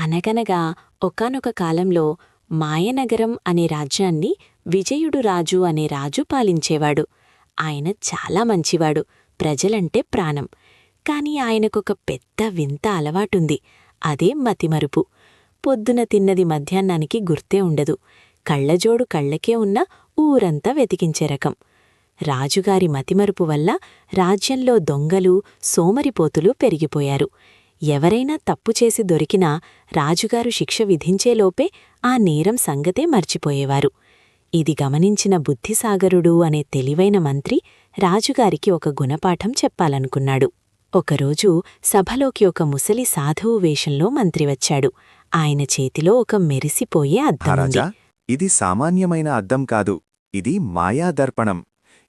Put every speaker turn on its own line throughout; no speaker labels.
అనగనగా ఒకానొక కాలంలో మాయనగరం అనే రాజ్యాన్ని విజయుడు రాజు అనే రాజు పాలించేవాడు. ఆయన చాలా మంచివాడు, ప్రజలంటే ప్రాణం. కాని ఆయనకొక పెద్ద వింత అలవాటుంది. అదే మతిమరుపు. పొద్దున తిన్నది మధ్యాహ్నానికి గుర్తే ఉండదు. కళ్లజోడు కళ్లకే ఉన్నా ఊరంతా వెతికించే రకం. రాజుగారి మతిమరుపు వల్ల రాజ్యంలో దొంగలు, సోమరిపోతులు పెరిగిపోయారు. ఎవరైనా తప్పుచేసి దొరికినా రాజుగారు శిక్ష విధించేలోపే ఆ నేరం సంగతే మర్చిపోయేవారు. ఇది గమనించిన బుద్ధిసాగరుడు అనే తెలివైన మంత్రి రాజుగారికి ఒక గుణపాఠం చెప్పాలనుకున్నాడు. ఒకరోజు సభలోకి ఒక ముసలి సాధువు వేషంలో మంత్రి వచ్చాడు. ఆయన చేతిలో ఒక మెరిసిపోయే అద్దముంది.
మహారాజా, ఇది సామాన్యమైన అద్దం కాదు, ఇది మాయాదర్పణం.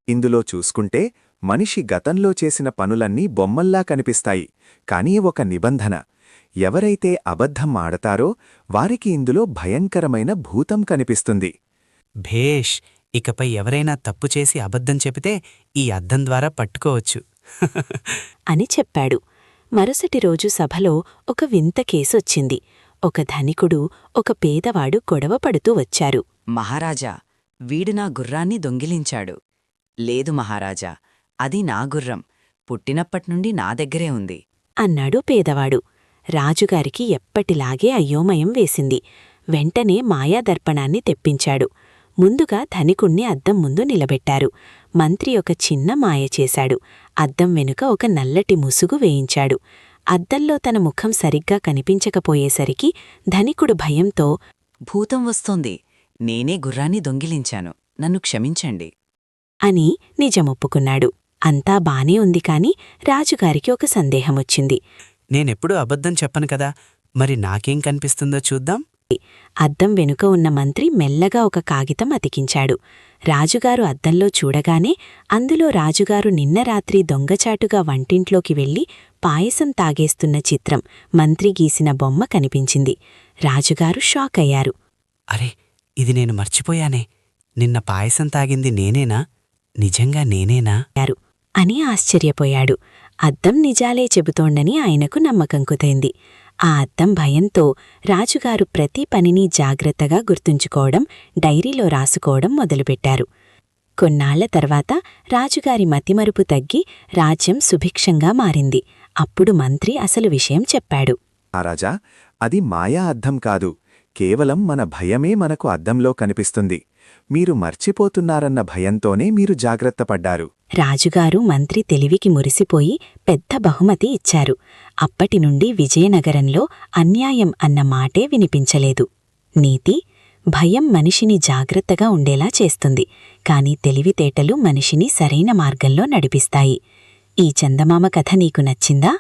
ఇందులో చూసుకుంటే మనిషి గతంలో చేసిన పనులన్నీ బొమ్మల్లా కనిపిస్తాయి. కానీ ఒక నిబంధన: ఎవరైతే అబద్ధం ఆడతారో వారికి ఇందులో భయంకరమైన భూతం కనిపిస్తుంది.
భేష్! ఇకపై ఎవరైనా తప్పుచేసి అబద్ధం చెబితే ఈ అద్దం ద్వారా పట్టుకోవచ్చు
అని చెప్పాడు. మరుసటి రోజు సభలో ఒక వింత కేసొచ్చింది. ఒక ధనికుడు, ఒక పేదవాడు గొడవ పడుతూ వచ్చారు.
మహారాజా, వీడు నా గుర్రాన్ని దొంగిలించాడు. లేదు మహారాజా, అది నా గుర్రం. పుట్టినప్పట్నుండి నా దగ్గరే ఉంది
అన్నాడు పేదవాడు. రాజుగారికి ఎప్పటిలాగే అయోమయం వేసింది. వెంటనే మాయాదర్పణాన్ని తెప్పించాడు. ముందుగా ధనికుణ్ణి అద్దం ముందు నిలబెట్టారు. మంత్రి ఒక చిన్న మాయ చేశాడు. అద్దం వెనుక ఒక నల్లటి ముసుగు వేయించాడు. అద్దంలో తన ముఖం సరిగ్గా కనిపించకపోయేసరికి ధనికుడు భయంతో,
భూతం వస్తోంది, నేనే గుర్రాన్ని దొంగిలించాను, నన్ను క్షమించండి
అని నిజమొప్పుకున్నాడు. అంతా బానే ఉంది కాని రాజుగారికి ఒక సందేహమొచ్చింది.
నేనెప్పుడూ అబద్ధం చెప్పను కదా, మరి నాకేం కనిపిస్తుందో చూద్దాం.
అద్దం వెనుక ఉన్న మంత్రి మెల్లగా ఒక కాగితం అతికించాడు. రాజుగారు అద్దంలో చూడగానే అందులో రాజుగారు నిన్న రాత్రి దొంగచాటుగా వంటింట్లోకి వెళ్లి పాయసం తాగేస్తున్న చిత్రం, మంత్రి గీసిన బొమ్మ కనిపించింది. రాజుగారు షాక్ అయ్యారు.
అరే, ఇది నేను మర్చిపోయానే. నిన్న పాయసం తాగింది నేనేనా? నిజంగా నేనేనా
అని ఆశ్చర్యపోయాడు. అద్దం నిజాలే చెబుతోండని ఆయనకు నమ్మకం కుదిరింది. ఆ అద్దం భయంతో రాజుగారు ప్రతి పనిని జాగ్రత్తగా గుర్తుంచుకోవడం, డైరీలో రాసుకోవడం మొదలుపెట్టారు. కొన్నాళ్ల తర్వాత రాజుగారి మతిమరుపు తగ్గి రాజ్యం సుభిక్షంగా మారింది. అప్పుడు మంత్రి అసలు విషయం చెప్పాడు.
మహారాజా, అది మాయా అద్దం కాదు, కేవలం మన భయమే మనకు అద్దంలో కనిపిస్తుంది. మీరు మర్చిపోతున్నారన్న భయంతోనే మీరు జాగ్రత్తపడ్డారు.
రాజుగారు మంత్రి తెలివికి మురిసిపోయి పెద్ద బహుమతి ఇచ్చారు. అప్పటినుండి విజయనగరంలో అన్యాయం అన్న మాటే వినిపించలేదు. నీతి: భయం మనిషిని జాగ్రత్తగా ఉండేలా చేస్తుంది, కాని తెలివితేటలు మనిషిని సరైన మార్గంలో నడిపిస్తాయి. ఈ చందమామ కథ నీకు నచ్చిందా?